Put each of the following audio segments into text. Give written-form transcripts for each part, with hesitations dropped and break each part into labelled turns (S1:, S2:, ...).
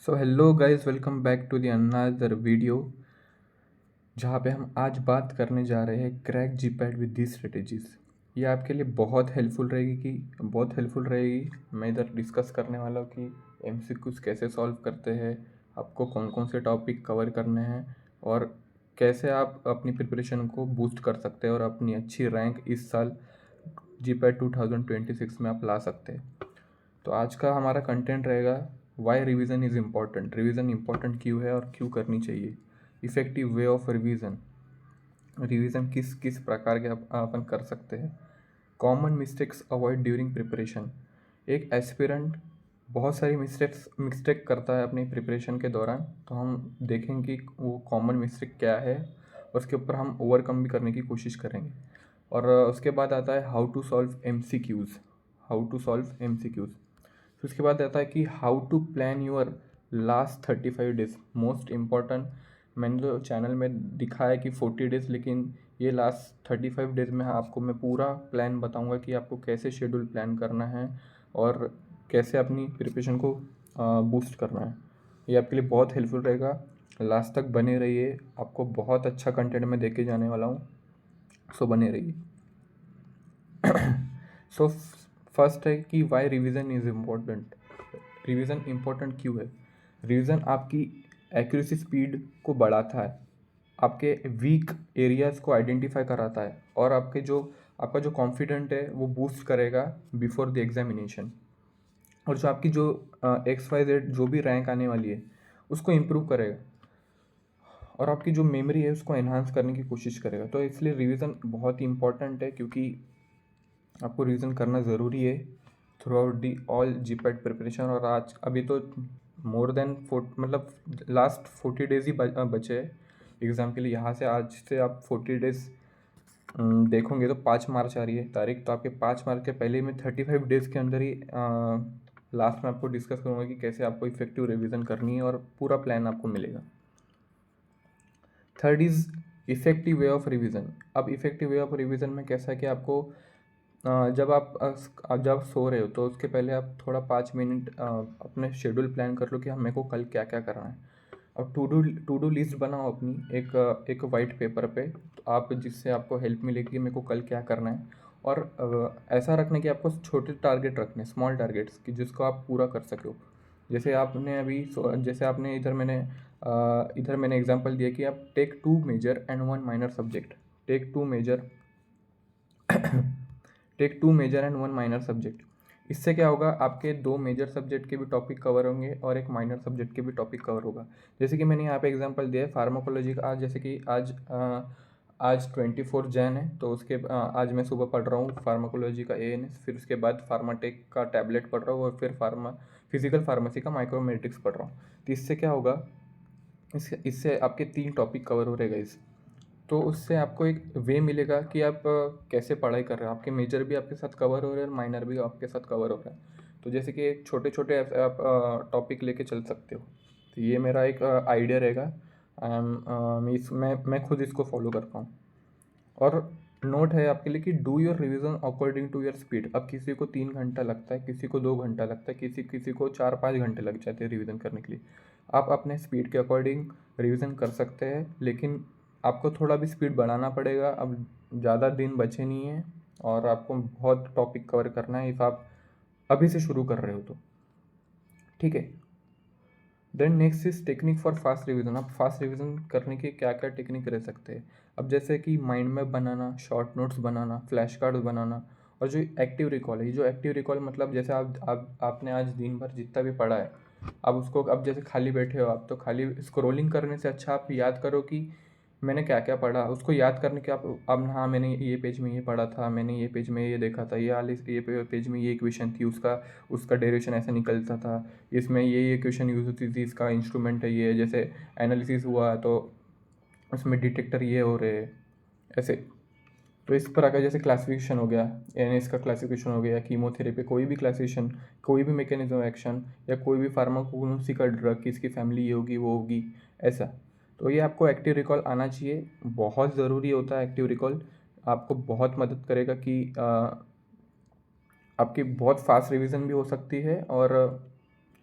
S1: So hello guys, welcome back to the another video जहाँ पे हम आज बात करने जा रहे हैं crack GPAT with the strategies. ये आपके लिए बहुत हेल्पफुल रहेगी। मैं इधर डिस्कस करने वाला हूँ कि एमसीक्यूज कैसे सॉल्व करते हैं, आपको कौन कौन से टॉपिक कवर करने हैं और कैसे आप अपनी प्रिपरेशन को बूस्ट कर सकते हैं और अपनी अच्छी रैंक इस साल जीपैट 2026 में आप ला सकते हैं। तो आज का हमारा कंटेंट रहेगा why revision is important. Revision important क्यों है और क्यों करनी चाहिए, effective way of revision, revision किस किस प्रकार के अपन कर सकते हैं, common mistakes avoid during preparation. एक एस्पिरेंट बहुत सारी मिस्टेक करता है अपनी प्रिपरेशन के दौरान, तो हम देखेंगे कि वो कॉमन मिस्टेक क्या है, उसके ऊपर हम ओवरकम भी करने की कोशिश करेंगे। और उसके बाद आता है how to solve M C Qs. फिर उसके बाद आता है कि how to plan your last 35 days, most important. मैंने जो चैनल में दिखा है कि 40 डेज, लेकिन ये लास्ट 35 डेज में आपको मैं पूरा प्लान बताऊंगा कि आपको कैसे शेड्यूल प्लान करना है और कैसे अपनी प्रिपरेशन को बूस्ट करना है। ये आपके लिए बहुत हेल्पफुल रहेगा। लास्ट तक बने रहिए, आपको बहुत अच्छा कंटेंट मैं दे के जाने वाला हूँ, सो बने रहिए। सो फर्स्ट है कि why revision is important. Revision important क्यों है? रिवीजन आपकी एक्यूरेसी स्पीड को बढ़ाता है, आपके वीक एरियाज़ को आइडेंटिफाई कराता है और आपका जो कॉन्फिडेंट है वो बूस्ट करेगा बिफोर द एग्जामिनेशन। और जो आपकी जो XYZ जो भी रैंक आने वाली है उसको इम्प्रूव करेगा और आपकी जो मेमोरी है उसको एनहांस करने की कोशिश करेगा। तो इसलिए रिवीजन बहुत ही इंपॉर्टेंट है, क्योंकि आपको रिवीजन करना ज़रूरी है through out the all GPAT preparation. और आज अभी तो मोर देन लास्ट 40 डेज ही बचे हैं एग्ज़ाम के लिए। यहाँ से आज से आप 40 डेज देखोगे तो 5 मार्च आ रही है तारीख, तो आपके 5 मार्च के पहले में 35 डेज के अंदर ही लास्ट में आपको डिस्कस करूँगा कि कैसे आपको इफेक्टिव रिवीजन करनी है और पूरा प्लान आपको मिलेगा। Third is effective way of revision. अब इफेक्टिव वे ऑफ रिवीजन में कैसा है कि आपको जब सो रहे हो तो उसके पहले आप थोड़ा 5 मिनट अपने शेड्यूल प्लान कर लो कि मेरे को कल क्या क्या करना है। और टू डू लिस्ट बनाओ अपनी एक वाइट पेपर पे, तो आप जिससे आपको हेल्प मिलेगी कि मेरे को कल क्या करना है। और ऐसा रखने कि आपको छोटे टारगेट रखने, स्मॉल टारगेट्स, कि जिसको आप पूरा कर सको। जैसे आपने इधर मैंने एग्जांपल दिया कि आप take 2 major and 1 minor subject. Take two major take 2 major and 1 minor subject. इससे क्या होगा, आपके 2 मेजर सब्जेक्ट के भी टॉपिक कवर होंगे और एक माइनर सब्जेक्ट के भी टॉपिक कवर होगा। जैसे कि मैंने यहाँ पे एग्जांपल दिया है फार्माकोलॉजी का। आज जैसे कि आज 24 जैन है, तो आज मैं सुबह पढ़ रहा हूँ फार्माकोलॉजी का ANS, फिर उसके बाद फार्माटेक का टैबलेट पढ़ रहा हूँ और फिर फिजिकल फार्मेसी का माइक्रोमेट्रिक्स पढ़ रहा हूँ। तो इससे क्या होगा, इससे आपके 3 टॉपिक कवर हो रहेगा तो उससे आपको एक वे मिलेगा कि आप कैसे पढ़ाई कर रहे हो। आपके मेजर भी आपके साथ कवर हो रहे हैं और माइनर भी आपके साथ कवर हो रहा है। तो जैसे कि एक छोटे छोटे आप टॉपिक लेके चल सकते हो। तो ये मेरा एक आइडिया रहेगा। मैं खुद इसको फॉलो करता हूँ। और नोट है आपके लिए कि do your revision according to your speed. अब किसी को 3 घंटा लगता है, किसी को 2 घंटा लगता है, किसी को 4-5 घंटे लग जाते हैं रिवीजन करने के लिए। आप अपने स्पीड के अकॉर्डिंग रिवीजन कर सकते हैं, लेकिन आपको थोड़ा भी स्पीड बढ़ाना पड़ेगा। अब ज़्यादा दिन बचे नहीं हैं और आपको बहुत टॉपिक कवर करना है इफ़ आप अभी से शुरू कर रहे हो तो। ठीक है। Then next is technique for fast revision. आप फास्ट रिवीजन करने के क्या क्या टेक्निक रह सकते हैं। अब जैसे कि माइंड मैप बनाना, शॉर्ट नोट्स बनाना, फ्लैश कार्ड्स बनाना, और जो एक्टिव रिकॉल है। जो एक्टिव रिकॉल मतलब जैसे आपने आज दिन भर जितना भी पढ़ा है, आप उसको अब जैसे खाली बैठे हो आप, तो खाली स्क्रोलिंग करने से अच्छा आप याद करो कि मैंने क्या क्या पढ़ा। उसको याद करने के आप अब हाँ, मैंने ये पेज में ये पढ़ा था, मैंने ये पेज में ये देखा था, ये पेज में ये इक्वेशन थी, उसका डेरिवेशन ऐसा निकलता था, इसमें ये क्वेश्चन यूज़ होती थी, इसका इंस्ट्रूमेंट है ये, जैसे एनालिसिस हुआ तो उसमें डिटेक्टर ये हो रहे ऐसे। तो इस तरह का जैसे क्लासिफिकेशन हो गया, एनएस का क्लासिफिकेशन हो गया, कीमोथेरेपी, कोई भी क्लासिफिकेशन, कोई भी मैकेनिज्म ऑफ एक्शन, या कोई भी फार्माकोग्नोसी का ड्रग की इसकी फैमिली ये होगी वो होगी, ऐसा। तो ये आपको एक्टिव रिकॉल आना चाहिए, बहुत ज़रूरी होता है एक्टिव रिकॉल। आपको बहुत मदद करेगा कि आपकी बहुत फास्ट रिवीजन भी हो सकती है और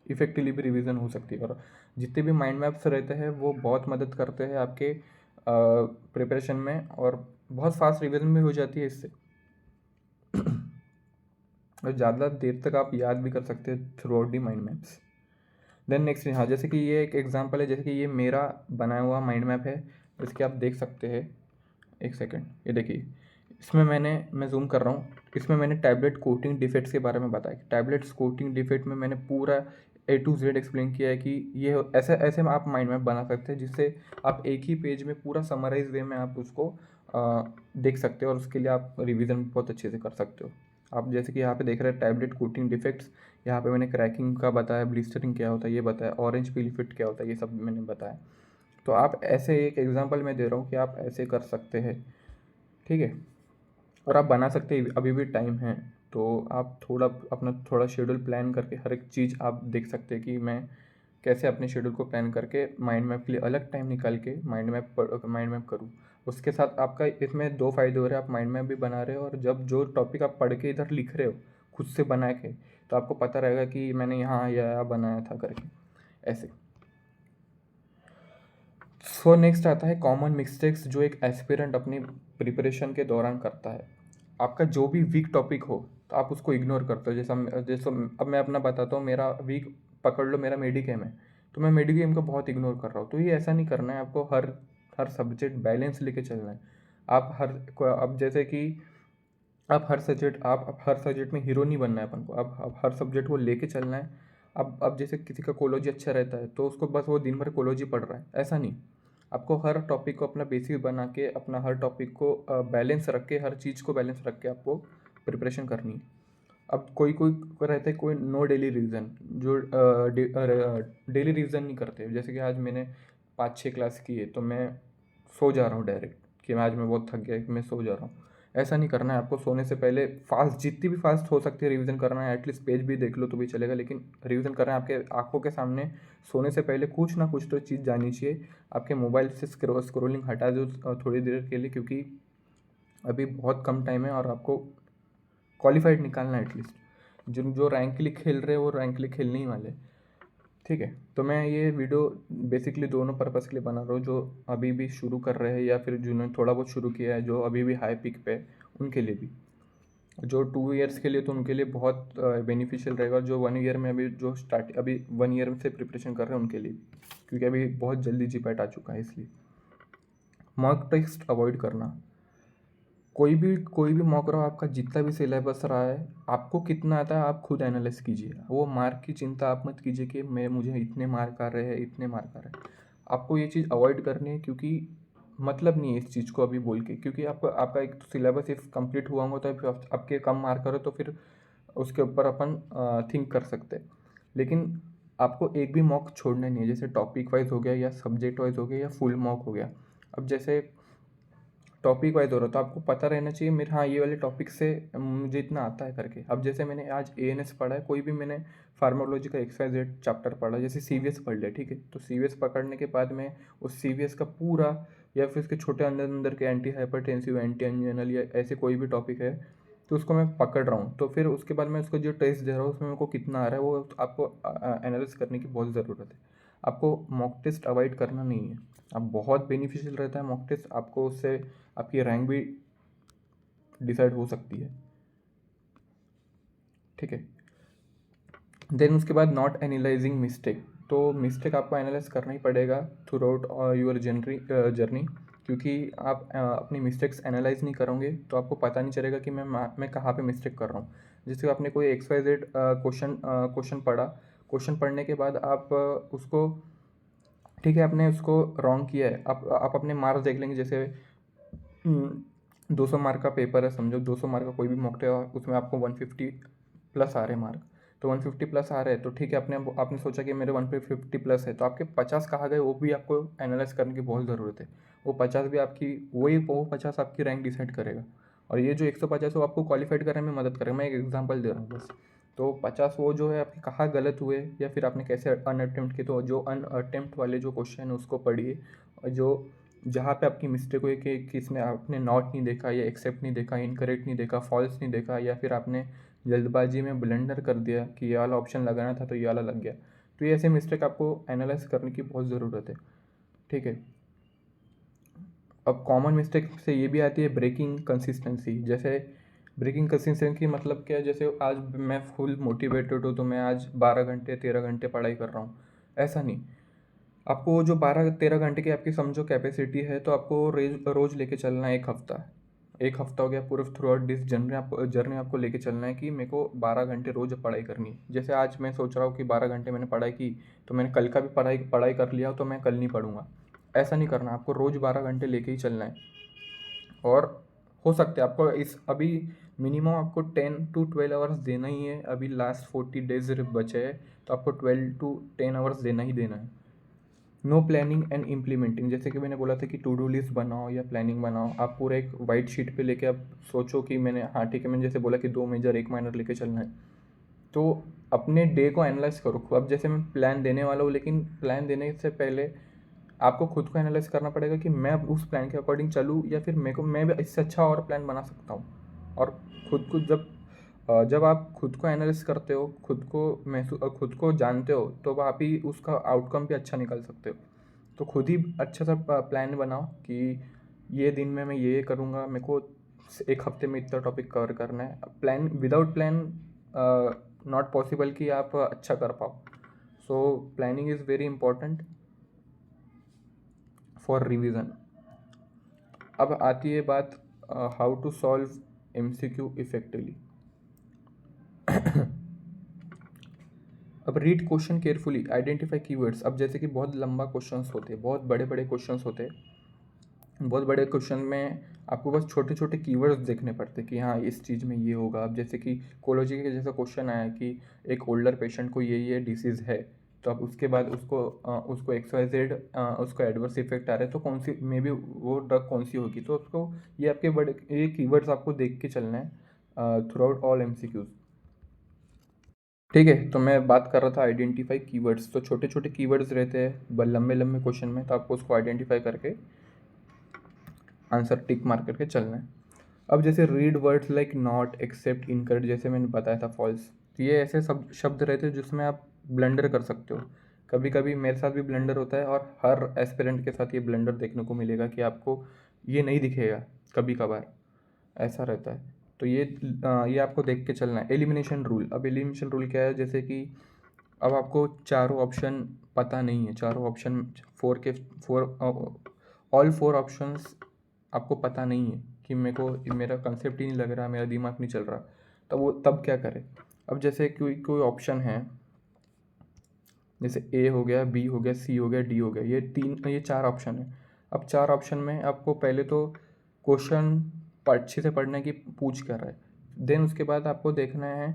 S1: इफ़ेक्टिवली भी रिवीजन हो सकती है। और जितने भी माइंड मैप्स रहते हैं वो बहुत मदद करते हैं आपके प्रिपरेशन में, और बहुत फास्ट रिवीजन भी हो जाती है इससे। और ज़्यादा देर तक आप याद भी कर सकते हैं throughout the mind maps. Then next, हाँ, जैसे कि ये एक एग्जांपल है, जैसे कि ये मेरा बनाया हुआ माइंड मैप है, इसके आप देख सकते हैं। एक सेकंड, ये देखिए, इसमें मैं जूम कर रहा हूँ, इसमें मैंने टैबलेट कोटिंग डिफेक्ट्स के बारे में बताया। टैबलेट्स कोटिंग डिफेक्ट में मैंने पूरा A to Z एक्सप्लेन किया है कि ये ऐसे ऐसे में आप माइंड मैप बना सकते हैं जिससे आप एक ही पेज में पूरा समराइज वे में आप उसको देख सकते हो, और उसके लिए आप रिवीजन बहुत अच्छे से कर सकते हो। आप जैसे कि यहाँ पे देख रहे हैं टैबलेट कोटिंग डिफेक्ट्स, यहाँ पे मैंने क्रैकिंग का बताया, ब्लिस्टरिंग क्या होता है ये बताया, ऑरेंज पील इफेक्ट क्या होता है ये सब मैंने बताया। तो आप ऐसे एक एग्जांपल मैं दे रहा हूँ कि आप ऐसे कर सकते हैं, ठीक है। और आप बना सकते हैं, अभी भी टाइम है, तो आप अपना थोड़ा शेड्यूल प्लान करके हर एक चीज़ आप देख सकते हैं कि मैं कैसे अपने शेड्यूल को प्लान करके माइंड मैप के लिए अलग टाइम निकाल के माइंड मैप करूँ। उसके साथ आपका इसमें दो फायदे हो रहे हैं, आप माइंड मैप भी बना रहे हो, और जब जो टॉपिक आप पढ़ के इधर लिख रहे हो खुद से बना के, तो आपको पता रहेगा कि मैंने यहाँ या बनाया था करके, ऐसे। सो नेक्स्ट आता है कॉमन मिस्टेक्स जो एक एस्पिरेंट अपनी प्रिपरेशन के दौरान करता है। आपका जो भी वीक टॉपिक हो तो आप उसको इग्नोर करते हो। जैसे अब मैं अपना बताता हूँ, मेरा वीक पकड़ लो, मेरा मेडिकेम है, तो मैं मेडिकेम को बहुत इग्नोर कर रहा हूँ। तो ये ऐसा नहीं करना है, आपको हर हर सब्जेक्ट बैलेंस लेके चलना है। अब जैसे कि आप हर सब्जेक्ट में हीरो नहीं बनना है अपन को, अब हर सब्जेक्ट को लेके चलना है। अब जैसे किसी का कोलॉजी अच्छा रहता है तो उसको बस वो दिन भर कोलॉजी पढ़ रहा है, ऐसा नहीं। आपको हर टॉपिक को अपना बेसिक बना के, अपना हर टॉपिक को बैलेंस रख के, हर चीज़ को बैलेंस रख के आपको प्रिपरेशन करनी है। अब कोई कोई रहता है, कोई नो डेली रिवीजन, जो डेली रिवीजन नहीं करते। जैसे कि आज मैंने 5-6 क्लास की है तो मैं सो जा रहा हूँ डायरेक्ट, कि मैं आज मैं बहुत थक गया कि मैं सो जा रहा हूँ। ऐसा नहीं करना है आपको। सोने से पहले फास्ट, जितनी भी फास्ट हो सकती है रिवीजन करना है। एटलीस्ट पेज भी देख लो तो भी चलेगा, लेकिन रिवीजन करना है आपके आंखों के सामने। सोने से पहले कुछ ना कुछ तो चीज़ जानी चाहिए। आपके मोबाइल से स्क्रोलिंग हटा दो थोड़ी देर के लिए, क्योंकि अभी बहुत कम टाइम है और आपको क्वालिफाइड निकालना है एटलीस्ट। जो जो रैंक के लिए खेल रहे हैं वो रैंक के लिए खेलने ही वाले, ठीक है। तो मैं ये वीडियो बेसिकली दोनों पर्पज़ के लिए बना रहा हूँ, जो अभी भी शुरू कर रहे हैं या फिर जिन्होंने थोड़ा बहुत शुरू किया है, जो अभी भी हाई पिक पे है, उनके लिए भी। जो 2 ईयर्स के लिए तो उनके लिए बहुत बेनिफिशियल रहेगा। जो 1 ईयर में अभी 1 ईयर से प्रिपरेशन कर रहे हैं उनके लिए, क्योंकि अभी बहुत जल्दी जीपैट आ चुका है। इसलिए मॉक टेस्ट अवॉइड करना। कोई भी मॉक रहा हो, आपका जितना भी सिलेबस रहा है, आपको कितना आता है आप खुद एनालाइज कीजिए। वो मार्क की चिंता आप मत कीजिए कि मुझे इतने मार्क आ रहे हैं, इतने मार्क आ रहे हैं। आपको ये चीज़ अवॉइड करनी है, क्योंकि मतलब नहीं है इस चीज़ को अभी बोल के, क्योंकि आपका आपका एक सिलेबस इफ कंप्लीट हुआ होगा तो फिर आपके कम मार्क करो तो फिर उसके ऊपर अपन थिंक कर सकते हैं। लेकिन आपको एक भी मॉक छोड़ना नहीं है। जैसे टॉपिक वाइज हो गया, या सब्जेक्ट वाइज हो गया, या फुल मॉक हो गया। अब जैसे टॉपिक वाइज हो रहा, तो आपको पता रहना चाहिए मेरे, हाँ, ये वाले टॉपिक से मुझे इतना आता है करके। अब जैसे मैंने आज ANS पढ़ा है, कोई भी मैंने फार्माकोलॉजी का XYZ चैप्टर पढ़ा, जैसे CVS पढ़ लिया, ठीक है। तो CVS पकड़ने के बाद में उस CVS का पूरा, या फिर उसके छोटे अंदर अंदर के एंटी हाइपरटेंसिव, एंटी एंजियोनल, या ऐसे कोई भी टॉपिक है तो उसको मैं पकड़ रहा हूँ। तो फिर उसके बाद मैं उसको जो टेस्ट दे रहा हूँ उसमें मेरे को कितना आ रहा है वो आपको एनालिस करने की बहुत ज़रूरत है। आपको मॉक टेस्ट अवॉइड करना नहीं है। अब बहुत बेनिफिशियल रहता है मॉक टेस्ट, आपको उससे आपकी रैंक भी डिसाइड हो सकती है, ठीक है। देन उसके बाद नॉट एनालाइजिंग मिस्टेक। तो मिस्टेक आपको एनालाइज करना ही पड़ेगा थ्रू आउट योर जर्नी, क्योंकि आप अपनी मिस्टेक्स एनालाइज नहीं करोगे तो आपको पता नहीं चलेगा कि मैं कहाँ पे मिस्टेक कर रहा हूँ। जैसे आपने कोई XYZ क्वेश्चन पढ़ा, क्वेश्चन पढ़ने के बाद आप उसको, ठीक है, आपने उसको रॉन्ग किया है, आप अपने मार्क्स देख लेंगे। जैसे 200 मार्क का पेपर है, समझो 200 मार्क का कोई भी मॉक टेस्ट, उसमें आपको 150 प्लस आ रहे हैं मार्क। तो 150 प्लस आ रहे हैं तो ठीक है, आपने सोचा कि मेरे 150 प्लस है, तो आपके 50 कहाँ गए वो भी आपको एनालाइज करने की बहुत ज़रूरत है। वो 50 भी आपकी, वो 50 आपकी रैंक डिसाइड करेगा। और ये जो 150 वो आपको क्वालिफाइड करने में मदद करेगा। मैं एक एग्जांपल दे रहा हूँ बस। तो 50 वो जो है आपके कहाँ गलत हुए, या फिर आपने कैसे अनअटेम्प्ट किए, तो जो अनअटेम्प्ट वाले जो क्वेश्चन है उसको पढ़िए, और जो जहाँ पे आपकी मिस्टेक हुई कि इसमें आपने नॉट नहीं देखा, या एक्सेप्ट नहीं देखा, इनकरेक्ट नहीं देखा, फॉल्स नहीं देखा, या फिर आपने जल्दबाजी में ब्लेंडर कर दिया कि ये वाला ऑप्शन लगाना था तो ये वाला लग गया, तो ये ऐसे मिस्टेक आपको एनालाइज करने की बहुत ज़रूरत है, ठीक है। अब कॉमन मिस्टेक से ये भी आती है ब्रेकिंग कंसिस्टेंसी। जैसे ब्रेकिंग कंसिस्टेंसी मतलब क्या है, जैसे आज मैं फुल मोटिवेटेड हूँ तो मैं आज 12 घंटे 13 घंटे पढ़ाई कर रहा हूँ, ऐसा नहीं। आपको जो 12-13 घंटे की आपकी समझो कैपेसिटी है, तो आपको रोज़ लेके चलना है 1 हफ्ता। 1 हफ्ता हो गया पूरा, थ्रू आउट दिस जर्नी आपको लेके चलना है कि मेरे को 12 घंटे रोज़ पढ़ाई करनी है। जैसे आज मैं सोच रहा हूँ कि 12 घंटे मैंने पढ़ाई की, तो मैंने कल का भी पढ़ाई कर लिया, तो मैं कल नहीं पढ़ूंगा, ऐसा नहीं करना। आपको रोज़ 12 घंटे लेके ही चलना है। और हो सकता है आपको इस अभी मिनिमम आपको 10 to 12 आवर्स देना ही है। अभी लास्ट 40 डेज बचे हैं, तो आपको 12 to 10 आवर्स देना ही देना है। नो प्लानिंग एंड इम्प्लीमेंटिंग, जैसे कि मैंने बोला था कि टू डू लिस्ट बनाओ या प्लानिंग बनाओ। आप पूरा एक वाइट शीट पे लेके आप सोचो कि मैंने, हाँ ठीक है, मैंने जैसे बोला कि 2 मेजर 1 माइनर लेके चलना है, तो अपने डे को एनालाइज करो। अब जैसे मैं प्लान देने वाला हूँ, लेकिन प्लान देने से पहले आपको खुद को एनालाइज करना पड़ेगा कि मैं अब उस प्लान के अकॉर्डिंग चलूँ, या फिर मैं भी इससे अच्छा और प्लान बना सकता हूँ। और खुद को जब आप खुद को एनालाइज करते हो, खुद को जानते हो, तो आप ही उसका आउटकम भी अच्छा निकाल सकते हो। तो खुद ही अच्छा सा प्लान बनाओ कि ये दिन में मैं ये करूँगा, मेरे को 1 हफ्ते में इतना टॉपिक कवर करना है। Plan without plan not possible कि आप अच्छा कर पाओ। So planning is very important for revision. अब आती है बात how to solve MCQ effectively. अब read question carefully, identify keywords. अब जैसे कि बहुत लंबा क्वेश्चंस होते हैं, बहुत बड़े बड़े क्वेश्चंस होते हैं। बहुत बड़े क्वेश्चन में आपको बस छोटे छोटे कीवर्ड्स देखने पड़ते हैं कि हाँ इस चीज़ में ये होगा। अब जैसे कि कोलोजी के जैसा क्वेश्चन आया कि एक ओल्डर पेशेंट को ये डिसीज़ है, तो अब उसके बाद उसको XYZ उसको एडवर्स इफेक्ट आ रहा है, तो कौन सी मे बी वो ड्रग कौन सी होगी। तो उसको ये आपके ये कीवर्ड्स आपको देख के चलना है थ्रू आउट ऑल MCQs, ठीक है। तो मैं बात कर रहा था आइडेंटिफाई कीवर्ड्स। तो छोटे छोटे कीवर्ड्स रहते हैं लंबे लंबे क्वेश्चन में, तो आपको उसको आइडेंटिफाई करके आंसर टिक मार करके चलना है। अब जैसे read words like not, except, incorrect, जैसे मैंने बताया था फॉल्स, तो ये ऐसे सब शब्द रहते हैं जिसमें आप ब्लंडर कर सकते हो। कभी कभी मेरे साथ भी ब्लंडर होता है, और हर एस्पिरेंट के साथ ये ब्लंडर देखने को मिलेगा कि आपको ये नहीं दिखेगा, कभी कभार ऐसा रहता है। तो ये आपको देख के चलना है। Elimination rule. अब एलिमिनेशन रूल क्या है, जैसे कि अब आपको चारों ऑप्शन पता नहीं है, चारों ऑप्शन ऑल 4 ऑप्शंस आपको पता नहीं है कि मेरा कंसेप्ट ही नहीं लग रहा, मेरा दिमाग नहीं चल रहा, तब क्या करें। अब जैसे कोई कोई ऑप्शन है, जैसे A हो गया, B हो गया, C हो गया, D हो गया, ये 4 ऑप्शन है। अब 4 ऑप्शन में आपको पहले तो क्वेश्चन अच्छे से पढ़ने की पूछ कर रहा है, देन उसके बाद आपको देखना है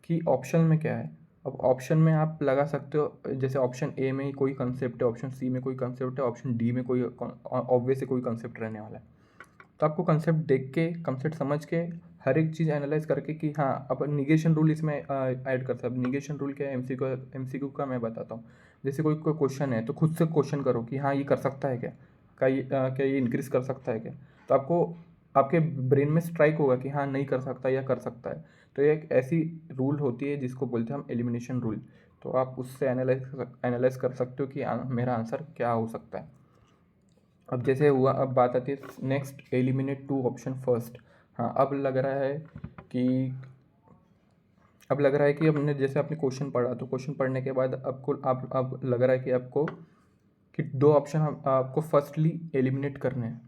S1: कि ऑप्शन में क्या है। अब ऑप्शन में आप लगा सकते हो, जैसे ऑप्शन A में कोई कंसेप्ट है, ऑप्शन C में कोई कंसेप्ट है, ऑप्शन D में कोई ऑब्वियसली कोई कंसेप्ट रहने वाला है। तो आपको कंसेप्ट देख के, कंसेप्ट समझ के, हर एक चीज़ एनालाइज करके कि हाँ, अब निगेशन रूल इसमें ऐड कर सकते हैं। निगेशन रूल क्या है, MCQ का मैं बताता हूँ। जैसे कोई कोई क्वेश्चन है, तो खुद से क्वेश्चन करो कि हाँ ये कर सकता है क्या, क्या ये इंक्रीज कर सकता है क्या। तो आपको आपके ब्रेन में स्ट्राइक होगा कि हाँ नहीं कर सकता या कर सकता है। तो ये एक ऐसी रूल होती है जिसको बोलते हैं हम एलिमिनेशन रूल। तो आप उससे एनालाइज कर सकते हो कि मेरा आंसर क्या हो सकता है। अब जैसे हुआ, अब बात आती है नेक्स्ट, एलिमिनेट 2 ऑप्शन फर्स्ट। हाँ, अब लग रहा है कि हमने जैसे आपने क्वेश्चन पढ़ा, तो क्वेश्चन पढ़ने के बाद आपको अब लग रहा है कि आपको कि 2 ऑप्शन आपको फर्स्टली एलिमिनेट करने हैं।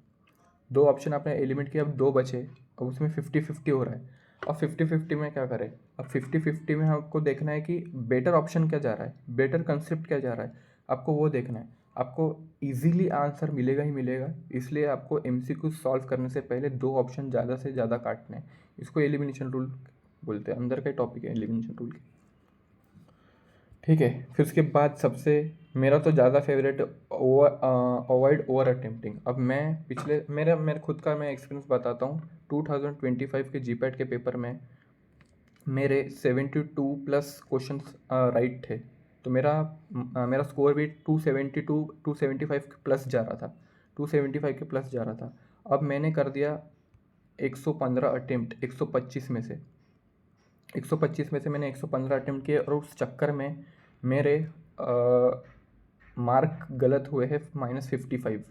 S1: 2 ऑप्शन आपने एलिमिनेट किया, अब 2 बचे, अब उसमें 50-50 हो रहा है। अब 50-50 में क्या करें। अब 50-50 में आपको देखना है कि बेटर ऑप्शन क्या जा रहा है, बेटर कंसेप्ट क्या जा रहा है, आपको वो देखना है। आपको इजीली आंसर मिलेगा ही मिलेगा, इसलिए आपको MCQ सॉल्व करने से पहले 2 ऑप्शन ज़्यादा से ज़्यादा काटने हैं। इसको एलिमिनेशन रूल बोलते हैं, अंदर का टॉपिक है एलिमिनेशन रूल की, ठीक है। फिर उसके बाद सबसे मेरा तो ज़्यादा फेवरेट, अवॉइड ओवर अटेम्प्टिंग। अब मैं मेरे खुद का मैं एक्सपीरियंस बताता हूँ। 2025 के GPAT के पेपर में मेरे 72+ क्वेश्चन राइट थे, तो मेरा स्कोर भी 275 प्लस जा रहा था, 275 के प्लस जा रहा था। अब मैंने कर दिया 115 अटेम्प्ट 125 में से मैंने 115 अटेम्प्ट किए, और उस चक्कर में मेरे मार्क गलत हुए हैं -55।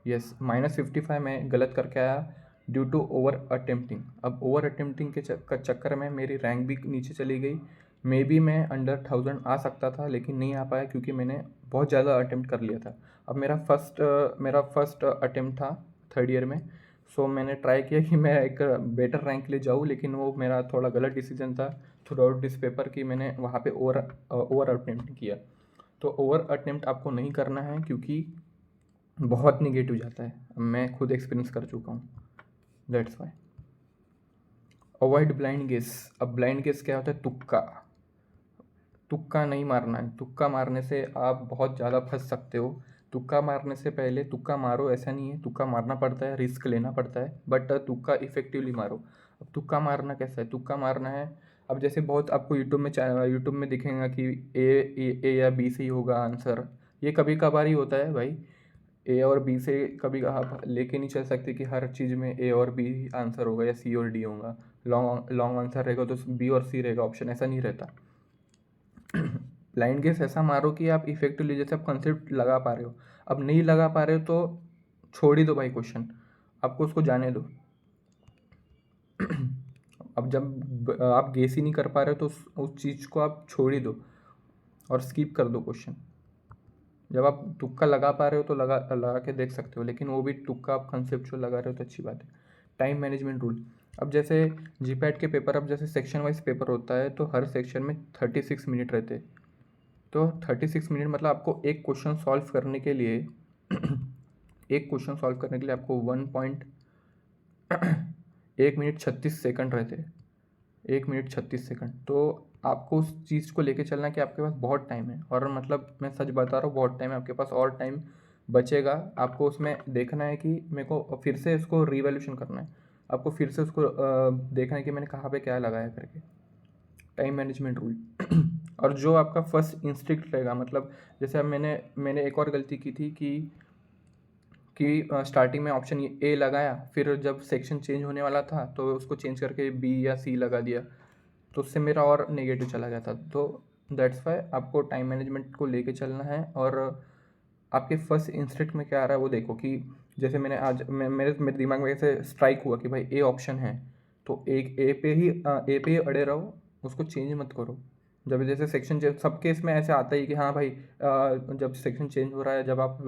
S1: यस, -55 मैं गलत करके आया ड्यू टू ओवर अटेम्प्टिंग। अब ओवर अटेम्प्टिंग के चक्कर में मेरी रैंक भी नीचे चली गई। मे बी मैं अंडर 1000 आ सकता था, लेकिन नहीं आ पाया क्योंकि मैंने बहुत ज़्यादा अटेम्प्ट कर लिया था। अब मेरा फर्स्ट अटेम्प्ट था थर्ड ईयर में। सो मैंने ट्राई किया कि मैं एक बेटर रैंक ले जाऊँ, लेकिन वो मेरा थोड़ा गलत डिसीजन था थ्रू आउट दिस पेपर कि मैंने वहाँ पे ओवर अटेम्प्ट किया। तो ओवर अटेम्प्ट आपको नहीं करना है क्योंकि बहुत निगेटिव जाता है। मैं खुद एक्सपीरियंस कर चुका हूँ, that's why. Avoid blind guess. अब ब्लाइंड गेस क्या होता है? तुक्का। तुक्का नहीं मारना है। तुक्का मारने से आप बहुत ज़्यादा फंस सकते हो। तुक्का मारने से पहले तुक्का मारो ऐसा नहीं है, तुक्का मारना पड़ता है, रिस्क लेना पड़ता है, बट तुक्का इफेक्टिवली मारो। अब तुक्का मारना कैसा है? तुक्का मारना है, अब जैसे बहुत आपको यूट्यूब में दिखेगा कि ए या बी से ही होगा आंसर। ये कभी कभार ही होता है भाई। ए और बी से कभी आप लेके नहीं चल सकते कि हर चीज़ में ए और बी आंसर होगा या सी और डी होगा। लॉन्ग लॉन्ग आंसर रहेगा तो बी और सी रहेगा, ऑप्शन ऐसा नहीं रहता। ब्लाइंड गेस ऐसा मारो कि आप इफेक्टिवली, जैसे आप कंसेप्ट लगा पा रहे हो। अब नहीं लगा पा रहे हो तो छोड़ ही दो भाई क्वेश्चन, आपको उसको जाने दो। अब जब आप गेस ही नहीं कर पा रहे हो तो उस चीज़ को आप छोड़ ही दो और स्किप कर दो क्वेश्चन। जब आप तुक्का लगा पा रहे हो तो लगा के देख सकते हो, लेकिन वो भी तुक्का आप कंसेप्चुअल लगा रहे हो तो अच्छी बात है। Time management rule. अब जैसे जीपैट के पेपर, अब जैसे सेक्शन वाइज पेपर होता है तो हर सेक्शन में 36 मिनट रहते हैं। तो 36 मिनट मतलब आपको एक क्वेश्चन सॉल्व करने के लिए एक क्वेश्चन सॉल्व करने के लिए आपको 1 मिनट 36 सेकंड रहते हैं। 1 मिनट 36 सेकंड। तो आपको उस चीज़ को लेके चलना कि आपके पास बहुत टाइम है, और मतलब मैं सच बता रहा हूँ बहुत टाइम है आपके पास, और टाइम बचेगा। आपको उसमें देखना है कि मेरे को फिर से इसको रिवैल्यूएशन करना है। आपको फिर से उसको देखना है कि मैंने कहाँ पे क्या लगाया करके। Time management rule. और जो आपका फर्स्ट इंस्टिंक्ट रहेगा, मतलब जैसे अब मैंने एक और गलती की थी कि स्टार्टिंग में ऑप्शन ए लगाया, फिर जब सेक्शन चेंज होने वाला था तो उसको चेंज करके बी या सी लगा दिया, तो उससे मेरा और नेगेटिव चला गया था। तो दैट्स वाई आपको टाइम मैनेजमेंट को लेके चलना है, और आपके फर्स्ट इंस्टिंक्ट में क्या आ रहा है वो देखो। कि जैसे मैंने आज मेरे दिमाग में ऐसे स्ट्राइक हुआ कि भाई ए ऑप्शन है, तो एक ए पे ही अड़े रहो, उसको चेंज मत करो। जब जैसे सेक्शन चेंज, सब केस में ऐसे आता ही कि हाँ भाई जब सेक्शन चेंज हो रहा है, जब आप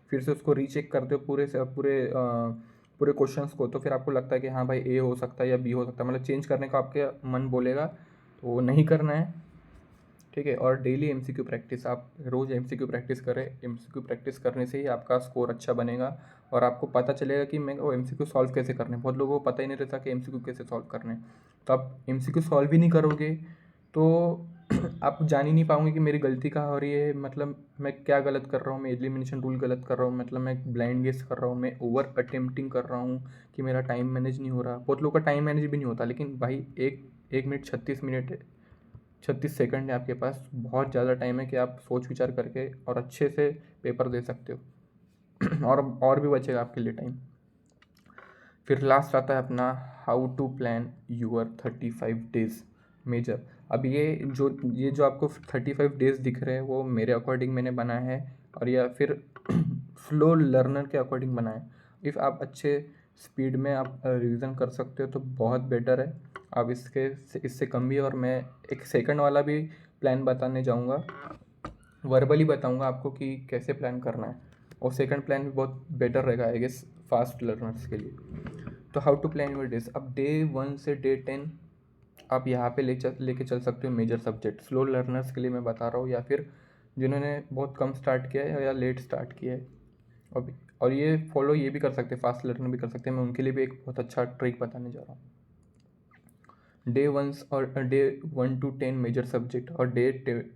S1: फिर से उसको रीचेक करते हो पूरे क्वेश्चंस को, तो फिर आपको लगता है कि हाँ भाई ए हो सकता है या बी हो सकता है, मतलब चेंज करने का आपके मन बोलेगा, तो वो नहीं करना है। ठीक है। और डेली एमसीक्यू प्रैक्टिस, आप रोज़ एमसीक्यू प्रैक्टिस करें। एमसीक्यू प्रैक्टिस करने से ही आपका स्कोर अच्छा बनेगा, और आपको पता चलेगा कि मैं वो एमसीक्यू सॉल्व कैसे करने हैं। बहुत लोगों को पता ही नहीं रहता कि एमसीक्यू कैसे सॉल्व करने हैं। तो आप एमसीक्यू सॉल्व ही नहीं करोगे तो आप जान ही नहीं पाओगे कि मेरी गलती कहाँ हो रही है, मतलब मैं क्या गलत कर रहा हूँ। मैं एलिमिनेशन रूल गलत कर रहा हूँ, मतलब मैं ब्लाइंड गेस कर रहा हूँ, मैं ओवर अटेम्प्टिंग कर रहा हूँ कि मेरा टाइम मैनेज नहीं हो रहा। बहुत लोगों का टाइम मैनेज भी नहीं होता, लेकिन भाई 1 मिनट 36 सेकंड है आपके पास, बहुत ज़्यादा टाइम है कि आप सोच विचार करके और अच्छे से पेपर दे सकते हो। और भी बचेगा आपके लिए टाइम। फिर लास्ट आता है अपना how to plan your 35 days major. अब ये जो आपको 35 डेज दिख रहे हैं वो मेरे अकॉर्डिंग मैंने बनाया है, और या फिर स्लो लर्नर के अकॉर्डिंग बनाया है। इफ़ आप अच्छे स्पीड में आप रिवीजन कर सकते हो तो बहुत बेटर है। आप इससे कम भी, और मैं एक सेकंड वाला भी प्लान बताने जाऊँगा, वर्बली बताऊँगा आपको कि कैसे प्लान करना है। और सेकंड प्लान भी बहुत बेटर रहेगा आई गेस फास्ट लर्नर्स के लिए। तो how to plan your days. अब डे 1 से डे 10 आप यहाँ पे लेके चल सकते हो मेजर सब्जेक्ट। स्लो लर्नर्स के लिए मैं बता रहा हूँ, या फिर जिन्होंने बहुत कम स्टार्ट किया है या लेट स्टार्ट किया है। और ये फॉलो ये भी कर सकते हैं, फास्ट लर्नर भी कर सकते हैं। मैं उनके लिए भी एक बहुत अच्छा ट्रिक बताने जा रहा हूँ। डे 1 to 10 मेजर सब्जेक्ट, और डे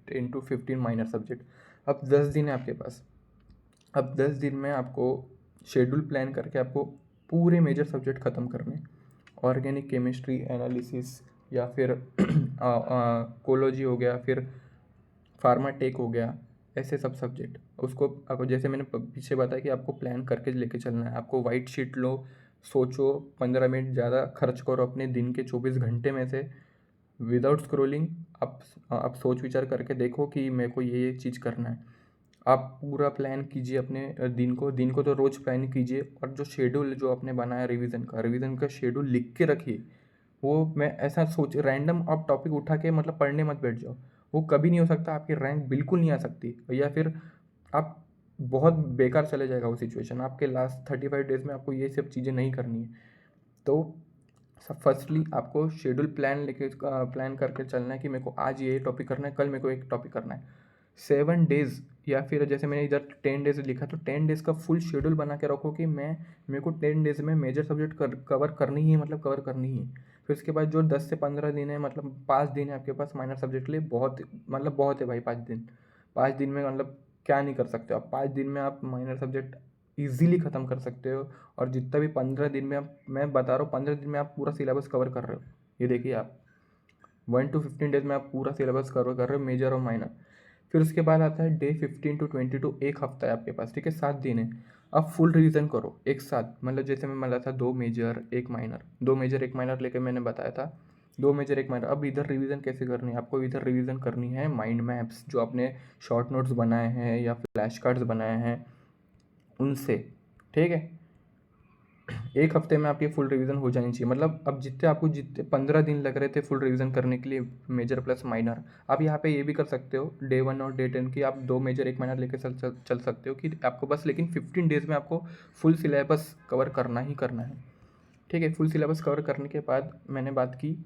S1: 10 to 15 माइनर सब्जेक्ट। अब 10 दिन है आपके पास। अब 10 दिन में आपको शेड्यूल प्लान करके आपको पूरे मेजर सब्जेक्ट ख़त्म करने। ऑर्गेनिक केमिस्ट्री, एनालिसिस, या फिर कोलोजी हो गया, फिर फार्माटेक हो गया, ऐसे सब सब्जेक्ट। उसको आपको जैसे मैंने पीछे बताया कि आपको प्लान करके लेके चलना है। आपको वाइट शीट लो, सोचो, 15 मिनट ज़्यादा खर्च करो अपने दिन के 24 घंटे में से, विदाउट स्क्रोलिंग आप सोच विचार करके देखो कि मेरे को ये चीज़ करना है। आप पूरा प्लान कीजिए अपने दिन को तो रोज़ प्लान कीजिए, और जो शेड्यूल जो आपने बनाया रिवीजन का शेड्यूल लिख के रखिए। वो मैं ऐसा सोच रैंडम आप टॉपिक उठा के मतलब पढ़ने मत बैठ जाओ। वो कभी नहीं हो सकता, आपकी रैंक बिल्कुल नहीं आ सकती, या फिर आप बहुत बेकार चले जाएगा वो सिचुएशन। आपके लास्ट 35 डेज़ में आपको ये सब चीज़ें नहीं करनी है। तो सब फर्स्टली आपको शेड्यूल प्लान करके चलना है कि मेरे को आज ये टॉपिक करना है, कल मेरे को एक टॉपिक करना है। 7 डेज़, या फिर जैसे मैंने इधर 10 डेज़ लिखा, तो 10 डेज़ का फुल शेड्यूल बना के रखो कि मेरे को 10 डेज़ में मेजर सब्जेक्ट कवर करनी ही है, मतलब कवर करनी ही है। फिर उसके बाद जो 10 से 15 दिन है, मतलब 5 दिन है आपके पास माइनर सब्जेक्ट के लिए, बहुत है भाई 5 दिन। 5 दिन में मतलब क्या नहीं कर सकते आप। 5 दिन में आप माइनर सब्जेक्ट ईज़िली ख़त्म कर सकते हो। और जितना भी 15 दिन में आप, मैं बता रहा हूँ 15 दिन में आप पूरा सिलेबस कवर कर रहे हो। ये देखिए आप 1 to 15 डेज़ में आप पूरा सिलेबस कवर कर रहे हो, मेजर और माइनर। फिर उसके बाद आता है डे 15 to 22, एक हफ्ता है आपके पास, ठीक है, 7 दिन है। आप फुल रिवीजन करो एक साथ, मतलब जैसे मैं बोला था 2 मेजर 1 माइनर, 2 मेजर 1 माइनर लेके मैंने बताया था, 2 मेजर 1 माइनर। अब इधर रिवीजन कैसे करनी है आपको? इधर रिवीजन करनी है माइंड मैप्स, जो आपने शॉर्ट नोट्स बनाए हैं या फ्लैश कार्ड्स बनाए हैं उनसे, ठीक है। एक हफ्ते में आपकी फुल रिवीजन हो जानी चाहिए। मतलब अब जितने 15 दिन लग रहे थे फुल रिवीजन करने के लिए, मेजर प्लस माइनर, आप यहाँ पे ये भी कर सकते हो डे 1 और डे 10 की, आप 2 मेजर 1 माइनर लेके चल सकते हो कि आपको बस, लेकिन 15 डेज़ में आपको फुल सिलेबस कवर करना ही करना है, ठीक है। फुल सिलेबस कवर करने के बाद मैंने बात की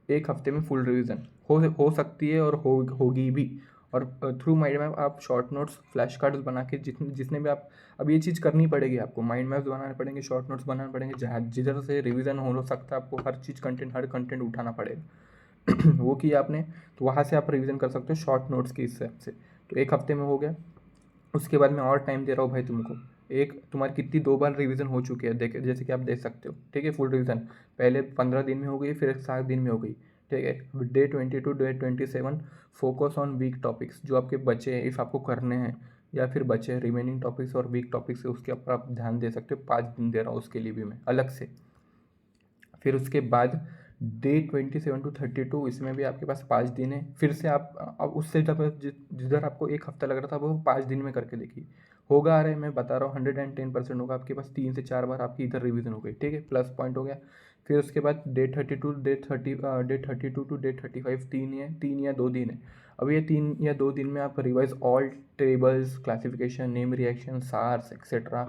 S1: एक हफ्ते में फुल रिवीजन हो सकती है, और होगी भी। और थ्रू माइंड मैप आप शॉर्ट नोट्स फ्लैश कार्ड्स बना के, जितने भी आप, अब ये चीज़ करनी पड़ेगी आपको, माइंड मैप्स बनाने पड़ेंगे, शॉर्ट नोट्स बनाने पड़ेंगे, जहाँ जिधर से रिवीजन हो सकता है आपको हर कंटेंट उठाना पड़ेगा। वो किया आपने, तो वहाँ से आप रिवीजन कर सकते हो शॉर्ट नोट्स के हिसाब से। तो एक हफ्ते में हो गया। उसके बाद मैं और टाइम दे रहा हूँ भाई तुमको। एक तुम्हारी कितनी 2 बार रिवीजन हो चुकी है, देख जैसे कि आप देख सकते हो, ठीक है। फुल रिवीजन पहले 15 दिन में हो गई, फिर 7 दिन में हो गई, ठीक है। अब day 22 day 27 focus on weak topics, जो आपके बचे हैं इफ़ आपको करने हैं, या फिर बचे रिमेनिंग टॉपिक्स और वीक टॉपिक्स है, उसके ऊपर आप ध्यान दे सकते हो। 5 दिन दे रहा हूँ उसके लिए भी मैं अलग से। फिर उसके बाद डे 27 to 32, इसमें भी आपके पास 5 दिन है। फिर से आप अब उससे जब जिधर आपको एक हफ्ता लग रहा था वो 5 दिन में करके देखिए, होगा। अरे मैं बता रहा हूँ 110% होगा आपके पास। 3 से 4 बार आपकी इधर रिवीजन हो गई, ठीक है, प्लस पॉइंट हो गया। फिर उसके बाद डे 32 टू डे 35, 3 या 2 दिन है। अब ये 3 या 2 दिन में आप revise all tables, classification, name reaction, सार्स एक्सेट्रा,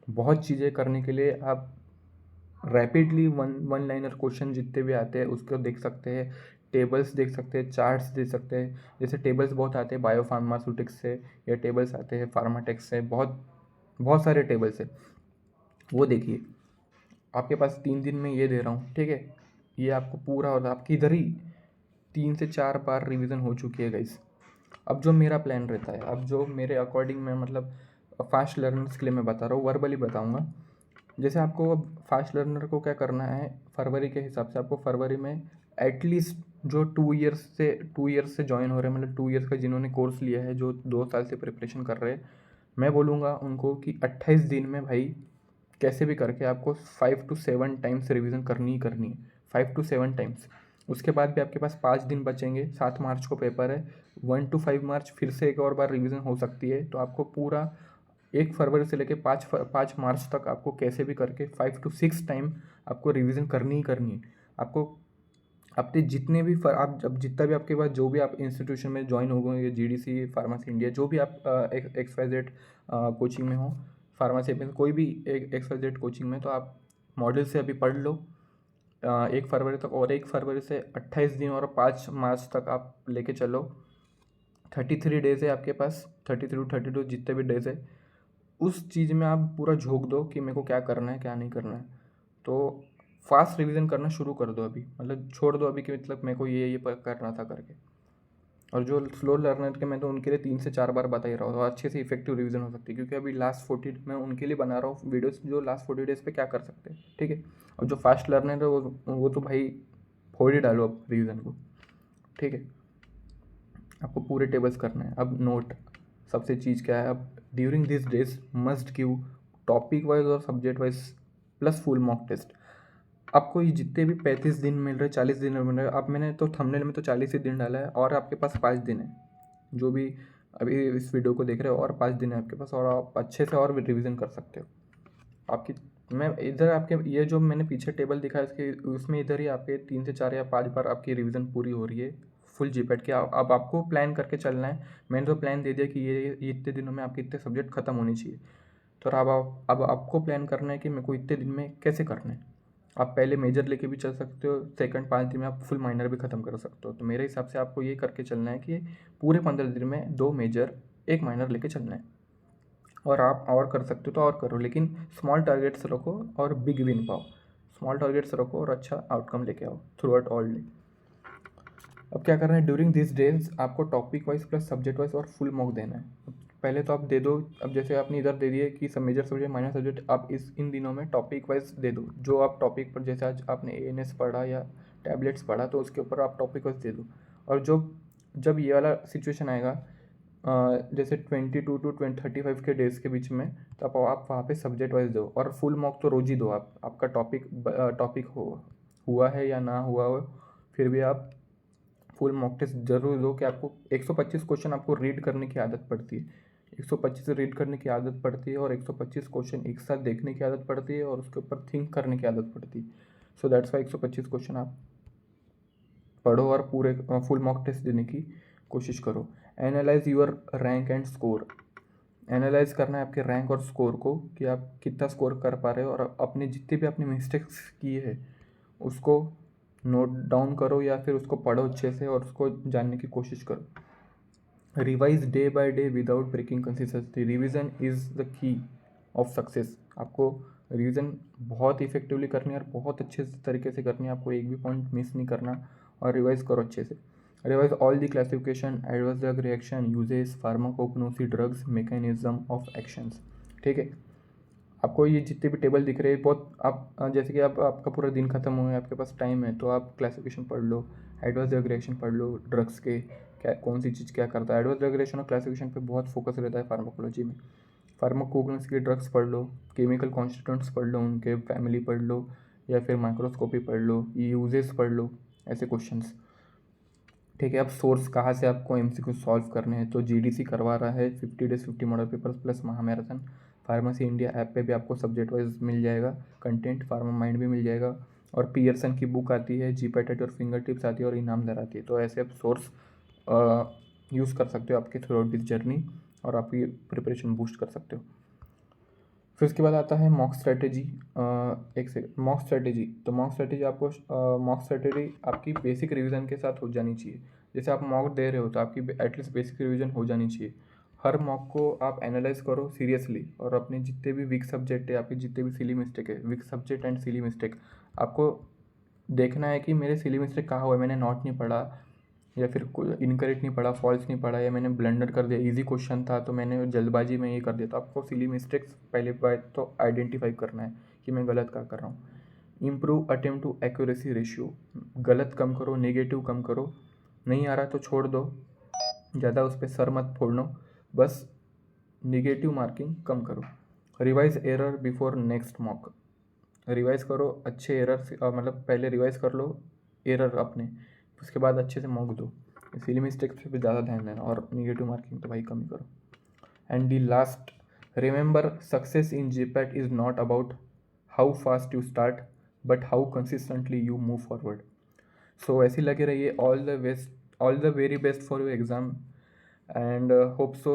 S1: बहुत चीज़ें करने के लिए आप रैपिडली वन लाइनर क्वेश्चन जितने भी आते हैं उसको देख सकते हैं, टेबल्स देख सकते हैं, चार्ट्स देख सकते हैं। जैसे टेबल्स बहुत आते हैं बायो फार्मास्यूटिक्स से, या टेबल्स आते हैं फार्माटेक्स से, बहुत बहुत सारे टेबल्स है, वो देखिए। आपके पास 3 दिन में ये दे रहा हूँ, ठीक है। ये आपको पूरा, और आपकी इधर ही 3 से 4 बार रिवीजन हो चुकी है गाइस। अब जो मेरा प्लान रहता है, अब जो मेरे अकॉर्डिंग मैं, मतलब फास्ट लर्नर्स के लिए मैं बता रहा हूँ, वर्बली बताऊँगा। जैसे आपको अब फास्ट लर्नर को क्या करना है, फरवरी के हिसाब से आपको फरवरी में एटलीस्ट जो 2 ईयर्स से ज्वाइन हो रहे हैं, मतलब 2 ईयर्स का जिन्होंने कोर्स लिया है, जो 2 साल से प्रिपरेशन कर रहे हैं, मैं बोलूँगा उनको कि 28 दिन में भाई कैसे भी करके आपको 5 to 7 टाइम्स रिवीजन करनी ही करनी है, 5 to 7 टाइम्स। उसके बाद भी आपके पास 5 दिन बचेंगे, 7 मार्च को पेपर है, 1 to 5 मार्च फिर से एक और बार रिवीजन हो सकती है। तो आपको पूरा 1 फरवरी से लेकर 5 मार्च तक आपको कैसे भी करके 5 to 6 टाइम आपको रिवीजन करनी ही करनी है। आपको अपने जितने भी आप जब जितना भी आपके पास जो भी आप इंस्टीट्यूशन में ज्वाइन हो गए, GDC, फार्मेसी इंडिया, जो भी आप XYZ कोचिंग में हो, फार्मेसी में कोई भी एक XYZ कोचिंग में, तो आप मॉडल से अभी पढ़ लो 1 फरवरी तक, और 1 फरवरी से 28 दिन और 5 मार्च तक आप लेके चलो। 33 डेज़ है आपके पास, 33 to 32 जितने भी डेज़ है, उस चीज़ में आप पूरा झोंक दो कि मेरे को क्या करना है क्या नहीं करना है। तो फास्ट रिवीजन करना शुरू कर दो अभी, मतलब छोड़ दो अभी कि मतलब मेरे को ये करना था करके। और जो स्लो लर्नर के, मैं तो उनके लिए 3 से 4 बार बता ही रहा हूँ, और अच्छे से इफेक्टिव रिवीजन हो सकती है। क्योंकि अभी लास्ट 40 मैं उनके लिए बना रहा हूँ वीडियोस, जो लास्ट 40 डेज़ पे क्या कर सकते हैं, ठीक है। और जो फास्ट लर्नर है वो तो भाई फोड़ ही डालो अब रिवीजन को, ठीक है। आपको पूरे टेबल्स करना है। अब नोट सबसे चीज़ क्या है, अब during this days must give topic wise और subject wise plus full mock test. आपको ये जितने भी 35 दिन मिल रहे, 40 दिन मिल रहे, अब मैंने तो थंबनेल में तो 40 ही दिन डाला है, और आपके पास 5 दिन है, जो भी अभी इस वीडियो को देख रहे हो, और 5 दिन है आपके पास, और आप अच्छे से और भी रिवीजन कर सकते हो। आपकी मैं इधर आपके ये जो मैंने पीछे टेबल दिखाया इसके उसमें इधर ही आपके 3 से 4 या 5 बार आपकी रिवीजन पूरी हो रही है फुल जीपैट की। अब आपको प्लान करके चलना है। मैंने तो प्लान दे दिया कि ये इतने दिनों में आपके इतने सब्जेक्ट खत्म होने चाहिए, तो अब आपको प्लान करना है कि मेरे को इतने दिन में कैसे करना है। आप पहले मेजर लेके भी चल सकते हो, सेकंड 5 दिन में आप फुल माइनर भी ख़त्म कर सकते हो। तो मेरे हिसाब से आपको ये करके चलना है कि पूरे 15 दिन में 2 मेजर 1 माइनर लेके चलना है। और आप और कर सकते हो तो और करो, लेकिन स्मॉल टारगेट्स रखो और बिग विन पाओ। स्मॉल टारगेट्स रखो और अच्छा आउटकम लेके आओ थ्रू आउट ऑल डे। अब क्या करना है, ड्यूरिंग दिस डेज आपको topic wise plus subject wise और फुल मॉक देना है। पहले तो आप दे दो, अब जैसे आपने इधर दे दिए कि सब मेजर सब्जेक्ट माइनर सब्जेक्ट, आप इन दिनों में टॉपिक वाइज दे दो। जो आप टॉपिक पर, जैसे आज आपने ANS पढ़ा या टैबलेट्स पढ़ा, तो उसके ऊपर आप टॉपिक वाइज दे दो। और जब ये वाला सिचुएशन आएगा, जैसे 22 to 35 के डेज़ के बीच में, तो आप वहाँ पे सब्जेक्ट वाइज दो। और फुल मॉक तो रोज़ ही दो। आपका टॉपिक हुआ है या ना हुआ हो, फिर भी आप फुल मॉक टेस्ट जरूर दो कि आपको 125 क्वेश्चन आपको रीड करने की आदत पड़ती है। 125 रीड करने की आदत पड़ती है और 125 क्वेश्चन एक साथ देखने की आदत पड़ती है और उसके ऊपर थिंक करने की आदत पड़ती है। सो दैट्स वाई 125 क्वेश्चन आप पढ़ो और पूरे फुल मॉक टेस्ट देने की कोशिश करो। Analyse your rank and score. Analyse करना है आपके रैंक और स्कोर को कि आप कितना स्कोर कर पा रहे हो, और अपने जितने भी आपने मिस्टेक्स किए हैं उसको नोट डाउन करो या फिर उसको पढ़ो अच्छे से और उसको जानने की कोशिश करो। Revise day by day without breaking consistency. Revision is the key of success. आपको रिवीजन बहुत इफेक्टिवली करनी है और बहुत अच्छे तरीके से करनी है। आपको एक भी पॉइंट मिस नहीं करना, और रिवाइज करो अच्छे से। Revise all the classification, adverse drug reaction, uses, pharmacognosy, drugs, mechanism of actions. ठीक है, आपको ये जितने भी टेबल दिख रहे हैं बहुत, आप जैसे कि आपका पूरा दिन खत्म हुआ है, आपके पास टाइम है, तो आप क्लासिफिकेशन पढ़ लो, एडवर्स ड्रग रिएक्शन पढ़ लो, ड्रग्स के क्या कौन सी चीज़ क्या करता है। एडवर्स ड्रग रिएक्शन और क्लासिफिकेशन पे बहुत फोकस रहता है फार्माकोलॉजी में। फार्माकोग्नोसी के ड्रग्स पढ़ लो, केमिकल कॉन्स्टिट्यूएंट्स पढ़ लो, उनके फैमिली पढ़ लो, या फिर माइक्रोस्कोपी पढ़ लो, यूजेस पढ़ लो, ऐसे क्वेश्चंस। ठीक है, अब सोर्स कहाँ से आपको MCQ सॉल्व करने हैं, तो GDC करवा रहा है 50 डेज 50 मॉडल पेपर्स प्लस महामैराथन। फार्मेसी इंडिया ऐप पे भी आपको सब्जेक्ट वाइज मिल जाएगा कंटेंट, फार्मा माइंड भी मिल जाएगा, और पियर्सन की बुक आती है, जीपैट एट और फिंगर टिप्स आती है, और इनामदार आती है। तो ऐसे आप सोर्स यूज़ कर सकते हो आपकी थ्रू आउट दिस जर्नी, और आपकी प्रिपरेशन बूस्ट कर सकते हो। फिर उसके बाद आता है मॉक स्ट्रेटेजी। एक से मॉक स्ट्रेटेजी, तो मॉक स्ट्रेटेजी आपकी बेसिक रिवीजन के साथ हो जानी चाहिए। जैसे आप मॉक दे रहे हो तो आपकी एटलीस्ट बेसिक रिवीजन हो जानी चाहिए। हर मॉक को आप एनालाइज करो सीरियसली, और अपने जितने भी वीक सब्जेक्ट है, आपके जितने भी सिली मिस्टेक है, weak subject and silly mistake, आपको देखना है कि मेरे सिली मिस्टेक कहाँ हुआ है। मैंने नोट नहीं पढ़ा, या फिर इनकरेक्ट नहीं पढ़ा, फॉल्स नहीं पढ़ा, या मैंने ब्लंडर कर दिया, इजी क्वेश्चन था तो मैंने जल्दबाजी में ये कर दिया। तो आपको सिली मिस्टेक्स पहले बात तो आइडेंटिफाई करना है कि मैं गलत क्या कर रहा हूँ। Improve attempt to accuracy ratio. गलत कम करो, नेगेटिव कम करो, नहीं आ रहा तो छोड़ दो, ज़्यादा उस पर सर मत फोड़ो, बस निगेटिव मार्किंग कम करो। Revise error before next mock. Revise करो अच्छे एरर से, मतलब पहले रिवाइज कर लो एरर अपने, उसके बाद अच्छे से मॉक दो। इसीलिए मिस्टेक्स पे भी ज़्यादा ध्यान देना, और निगेटिव मार्किंग तो भाई कम ही करो। And the last, remember success in GPAT is not about how fast you start, but how consistently you move forward. So ऐसे लगे रहिए। All the very best for your exam, and hope so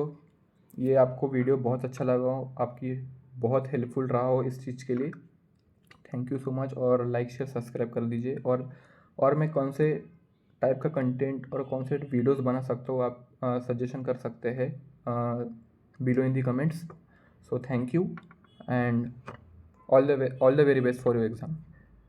S1: ये आपको video बहुत अच्छा लगा हो, आपकी बहुत हेल्पफुल रहा हो इस चीज़ के लिए। थैंक यू सो मच, और लाइक शेयर सब्सक्राइब कर दीजिए। और मैं कौन से टाइप का कंटेंट और कौन से वीडियोस बना सकता हूँ, आप सजेशन कर सकते हैं below in the comments. So thank you, and all the very best for your exam.